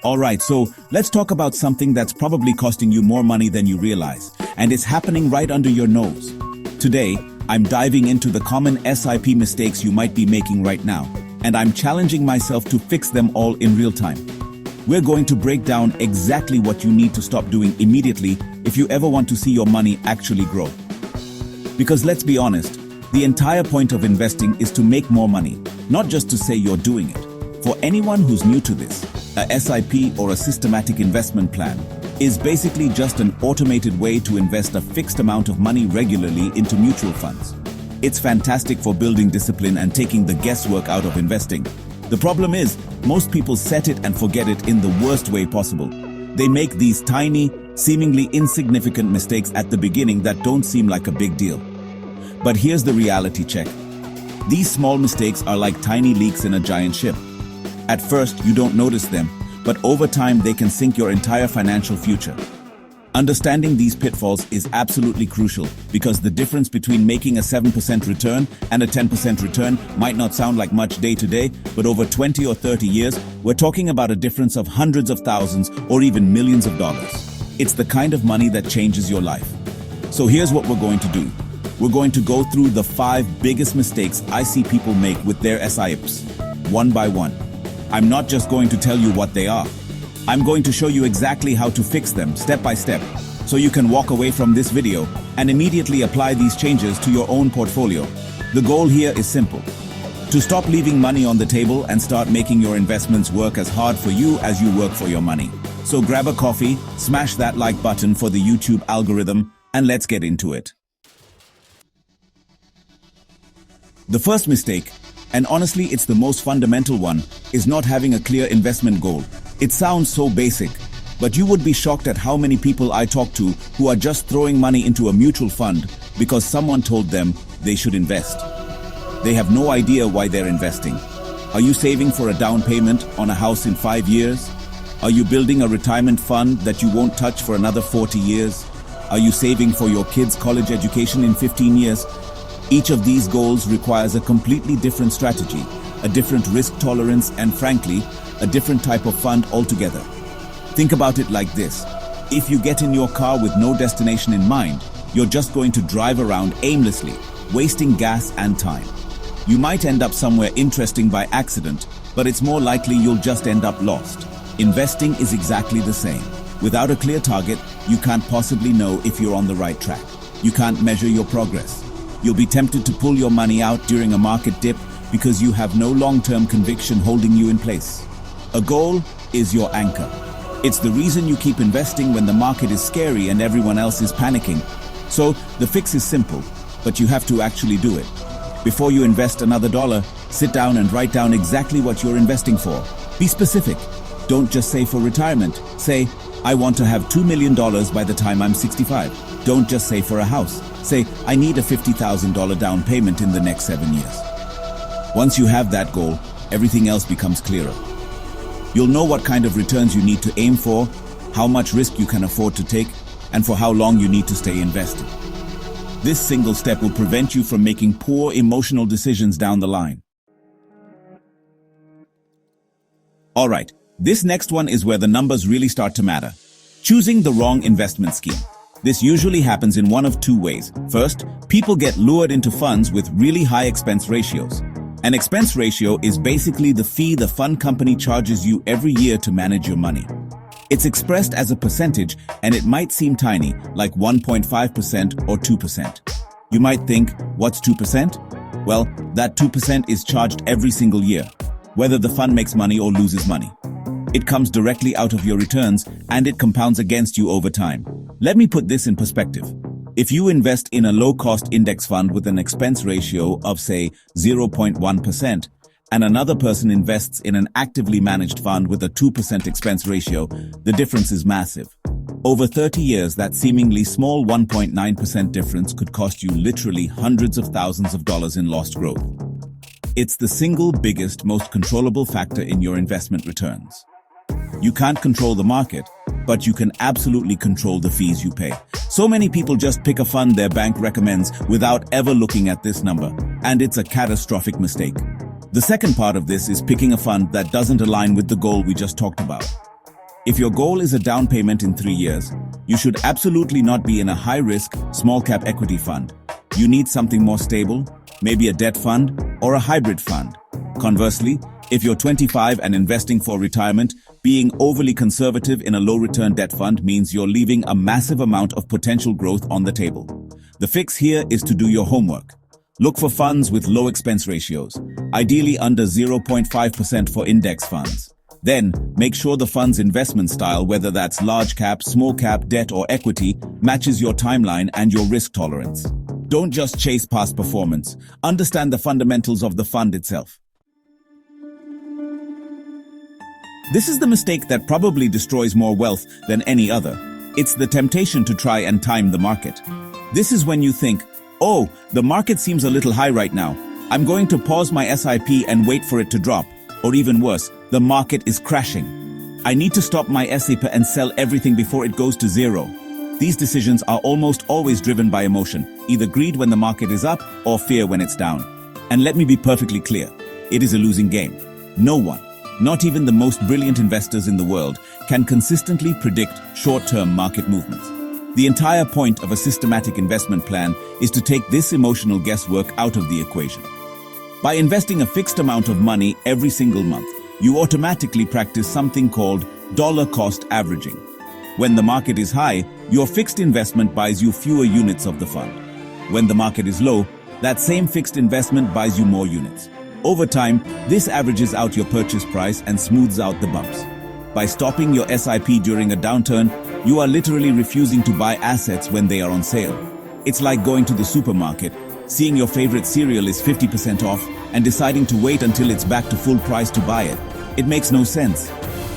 Alright, so let's talk about something that's probably costing you more money than you realize, and it's happening right under your nose. Today, I'm diving into the common SIP mistakes you might be making right now, and I'm challenging myself to fix them all in real time. We're going to break down exactly what you need to stop doing immediately if you ever want to see your money actually grow. Because let's be honest, the entire point of investing is to make more money, not just to say you're doing it. For anyone who's new to this, a SIP or a systematic investment plan is basically just an automated way to invest a fixed amount of money regularly into mutual funds. It's fantastic for building discipline and taking the guesswork out of investing. The problem is, most people set it and forget it in the worst way possible. They make these tiny, seemingly insignificant mistakes at the beginning that don't seem like a big deal. But here's the reality check. These small mistakes are like tiny leaks in a giant ship. At first, you don't notice them, but over time they can sink your entire financial future. Understanding these pitfalls is absolutely crucial because the difference between making a 7% return and a 10% return might not sound like much day to day, but over 20 or 30 years, we're talking about a difference of hundreds of thousands or even millions of dollars. It's the kind of money that changes your life. So here's what we're going to do. We're going to go through the 5 biggest mistakes I see people make with their SIPs, one by one. I'm not just going to tell you what they are. I'm going to show you exactly how to fix them step by step, so you can walk away from this video and immediately apply these changes to your own portfolio. The goal here is simple: to stop leaving money on the table and start making your investments work as hard for you as you work for your money. So grab a coffee, smash that like button for the YouTube algorithm, and let's get into it. The first mistake, and honestly it's the most fundamental one, is not having a clear investment goal. It sounds so basic, but you would be shocked at how many people I talk to who are just throwing money into a mutual fund because someone told them they should invest. They have no idea why they're investing. Are you saving for a down payment on a house in 5 years? Are you building a retirement fund that you won't touch for another 40 years? Are you saving for your kids' college education in 15 years? Each of these goals requires a completely different strategy, a different risk tolerance, and frankly, a different type of fund altogether. Think about it like this. If you get in your car with no destination in mind, you're just going to drive around aimlessly, wasting gas and time. You might end up somewhere interesting by accident, but it's more likely you'll just end up lost. Investing is exactly the same. Without a clear target, you can't possibly know if you're on the right track. You can't measure your progress. You'll be tempted to pull your money out during a market dip because you have no long-term conviction holding you in place. A goal is your anchor. It's the reason you keep investing when the market is scary and everyone else is panicking. So the fix is simple, but you have to actually do it. Before you invest another dollar, sit down and write down exactly what you're investing for. Be specific. Don't just say for retirement. Say, I want to have $2 million by the time I'm 65. Don't just say for a house. Say, I need a $50,000 down payment in the next 7 years. Once you have that goal, everything else becomes clearer. You'll know what kind of returns you need to aim for, how much risk you can afford to take, and for how long you need to stay invested. This single step will prevent you from making poor emotional decisions down the line. Alright, this next one is where the numbers really start to matter. Choosing the wrong investment scheme. This usually happens in one of 2 ways. First, people get lured into funds with really high expense ratios. An expense ratio is basically the fee the fund company charges you every year to manage your money. It's expressed as a percentage, and it might seem tiny, like 1.5% or 2%. You might think, what's 2%? Well, that 2% is charged every single year, whether the fund makes money or loses money. It comes directly out of your returns, and it compounds against you over time. Let me put this in perspective. If you invest in a low-cost index fund with an expense ratio of, say, 0.1%, and another person invests in an actively managed fund with a 2% expense ratio, the difference is massive. Over 30 years, that seemingly small 1.9% difference could cost you literally hundreds of thousands of dollars in lost growth. It's the single biggest, most controllable factor in your investment returns. You can't control the market, but you can absolutely control the fees you pay. So many people just pick a fund their bank recommends without ever looking at this number, and it's a catastrophic mistake. The second part of this is picking a fund that doesn't align with the goal we just talked about. If your goal is a down payment in 3 years, you should absolutely not be in a high-risk, small-cap equity fund. You need something more stable, maybe a debt fund or a hybrid fund. Conversely, if you're 25 and investing for retirement, being overly conservative in a low-return debt fund means you're leaving a massive amount of potential growth on the table. The fix here is to do your homework. Look for funds with low expense ratios, ideally under 0.5% for index funds. Then, make sure the fund's investment style, whether that's large cap, small cap, debt or equity, matches your timeline and your risk tolerance. Don't just chase past performance. Understand the fundamentals of the fund itself. This is the mistake that probably destroys more wealth than any other. It's the temptation to try and time the market. This is when you think, oh, the market seems a little high right now. I'm going to pause my SIP and wait for it to drop. Or even worse, the market is crashing. I need to stop my SIP and sell everything before it goes to zero. These decisions are almost always driven by emotion, either greed when the market is up or fear when it's down. And let me be perfectly clear, it is a losing game. No one, not even the most brilliant investors in the world, can consistently predict short-term market movements. The entire point of a systematic investment plan is to take this emotional guesswork out of the equation. By investing a fixed amount of money every single month, you automatically practice something called dollar cost averaging. When the market is high, your fixed investment buys you fewer units of the fund. When the market is low, that same fixed investment buys you more units. Over time, this averages out your purchase price and smooths out the bumps. By stopping your SIP during a downturn, you are literally refusing to buy assets when they are on sale. It's like going to the supermarket, seeing your favorite cereal is 50% off, and deciding to wait until it's back to full price to buy it. It makes no sense.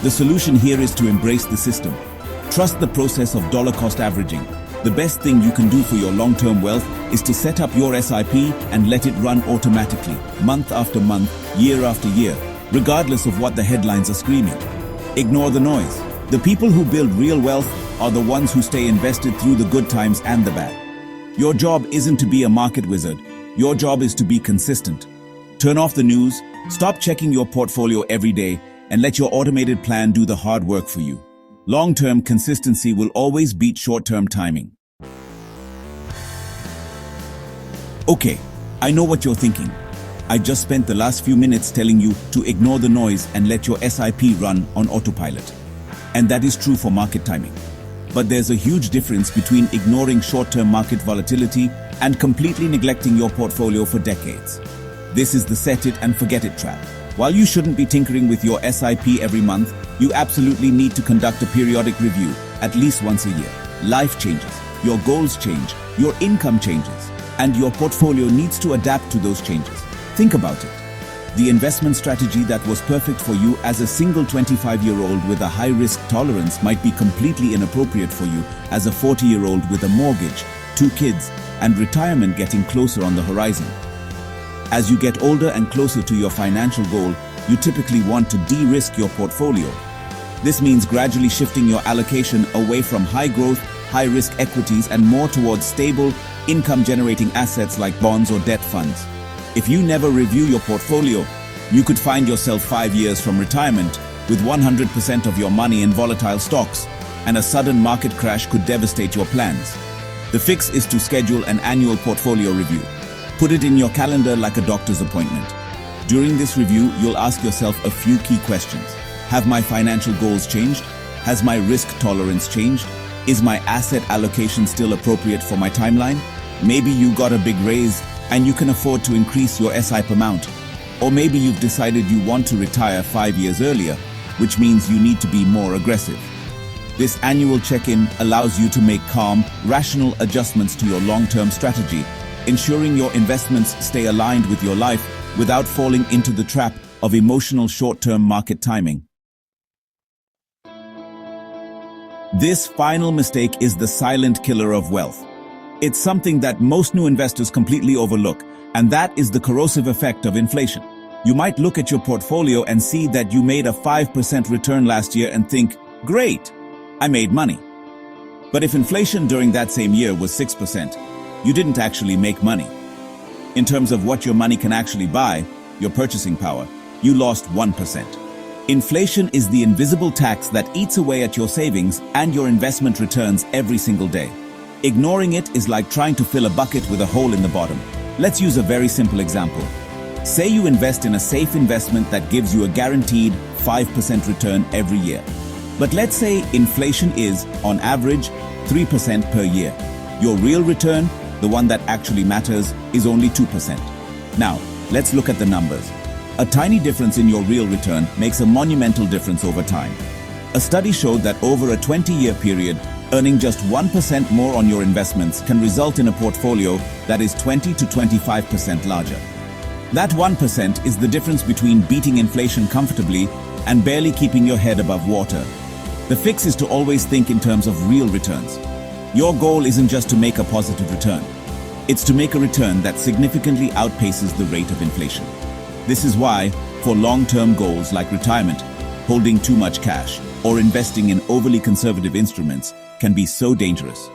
The solution here is to embrace the system. Trust the process of dollar cost averaging. The best thing you can do for your long-term wealth is to set up your SIP and let it run automatically, month after month, year after year, regardless of what the headlines are screaming. Ignore the noise. The people who build real wealth are the ones who stay invested through the good times and the bad. Your job isn't to be a market wizard. Your job is to be consistent. Turn off the news, stop checking your portfolio every day, and let your automated plan do the hard work for you. Long-term consistency will always beat short-term timing. Okay, I know what you're thinking. I just spent the last few minutes telling you to ignore the noise and let your SIP run on autopilot. And that is true for market timing. But there's a huge difference between ignoring short-term market volatility and completely neglecting your portfolio for decades. This is the set it and forget it trap. While you shouldn't be tinkering with your SIP every month, you absolutely need to conduct a periodic review, at least once a year. Life changes, your goals change, your income changes, and your portfolio needs to adapt to those changes. Think about it. The investment strategy that was perfect for you as a single 25-year-old with a high-risk tolerance might be completely inappropriate for you as a 40-year-old with a mortgage, 2 kids, and retirement getting closer on the horizon. As you get older and closer to your financial goal, you typically want to de-risk your portfolio. This means gradually shifting your allocation away from high-growth, high-risk equities and more towards stable, income-generating assets like bonds or debt funds. If you never review your portfolio, you could find yourself 5 years from retirement with 100% of your money in volatile stocks, and a sudden market crash could devastate your plans. The fix is to schedule an annual portfolio review. Put it in your calendar like a doctor's appointment. During this review, you'll ask yourself a few key questions. Have my financial goals changed? Has my risk tolerance changed? Is my asset allocation still appropriate for my timeline? Maybe you got a big raise and you can afford to increase your SIP amount. Or maybe you've decided you want to retire 5 years earlier, which means you need to be more aggressive. This annual check-in allows you to make calm, rational adjustments to your long-term strategy, ensuring your investments stay aligned with your life without falling into the trap of emotional short-term market timing. This final mistake is the silent killer of wealth. It's something that most new investors completely overlook, and that is the corrosive effect of inflation. You might look at your portfolio and see that you made a 5% return last year and think, great, I made money. But if inflation during that same year was 6%, you didn't actually make money. In terms of what your money can actually buy, your purchasing power, you lost 1%. Inflation is the invisible tax that eats away at your savings and your investment returns every single day. Ignoring it is like trying to fill a bucket with a hole in the bottom. Let's use a very simple example. Say you invest in a safe investment that gives you a guaranteed 5% return every year. But let's say inflation is, on average, 3% per year. Your real return, the one that actually matters, is only 2%. Now, let's look at the numbers. A tiny difference in your real return makes a monumental difference over time. A study showed that over a 20-year period, earning just 1% more on your investments can result in a portfolio that is 20 to 25% larger. That 1% is the difference between beating inflation comfortably and barely keeping your head above water. The fix is to always think in terms of real returns. Your goal isn't just to make a positive return. It's to make a return that significantly outpaces the rate of inflation. This is why, for long-term goals like retirement, holding too much cash, or investing in overly conservative instruments can be so dangerous.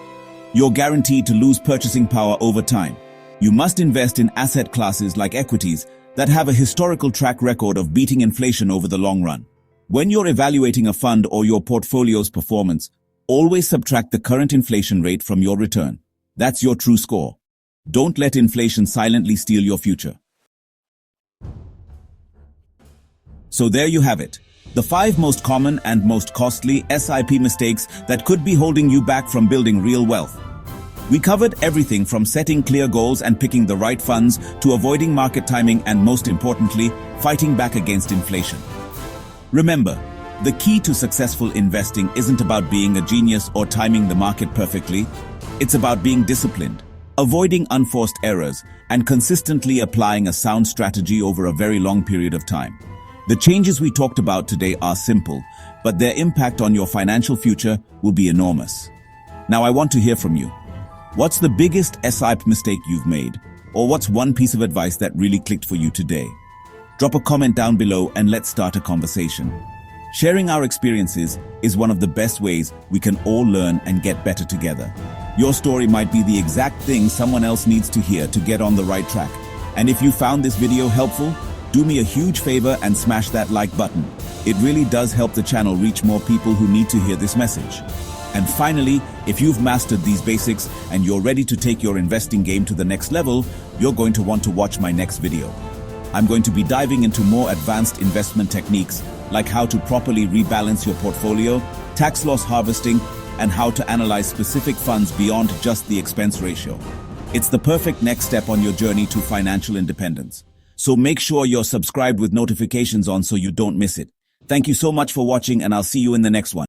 You're guaranteed to lose purchasing power over time. You must invest in asset classes like equities that have a historical track record of beating inflation over the long run. When you're evaluating a fund or your portfolio's performance, always subtract the current inflation rate from your return. That's your true score. Don't let inflation silently steal your future. So there you have it. The 5 most common and most costly SIP mistakes that could be holding you back from building real wealth. We covered everything from setting clear goals and picking the right funds to avoiding market timing and, most importantly, fighting back against inflation. Remember, the key to successful investing isn't about being a genius or timing the market perfectly. It's about being disciplined, avoiding unforced errors, and consistently applying a sound strategy over a very long period of time. The changes we talked about today are simple, but their impact on your financial future will be enormous. Now I want to hear from you. What's the biggest SIP mistake you've made? Or what's one piece of advice that really clicked for you today? Drop a comment down below and let's start a conversation. Sharing our experiences is one of the best ways we can all learn and get better together. Your story might be the exact thing someone else needs to hear to get on the right track. And if you found this video helpful, do me a huge favor and smash that like button. It really does help the channel reach more people who need to hear this message. And finally, if you've mastered these basics and you're ready to take your investing game to the next level, you're going to want to watch my next video. I'm going to be diving into more advanced investment techniques like how to properly rebalance your portfolio, tax loss harvesting, and how to analyze specific funds beyond just the expense ratio. It's the perfect next step on your journey to financial independence. So make sure you're subscribed with notifications on so you don't miss it. Thank you so much for watching, and I'll see you in the next one.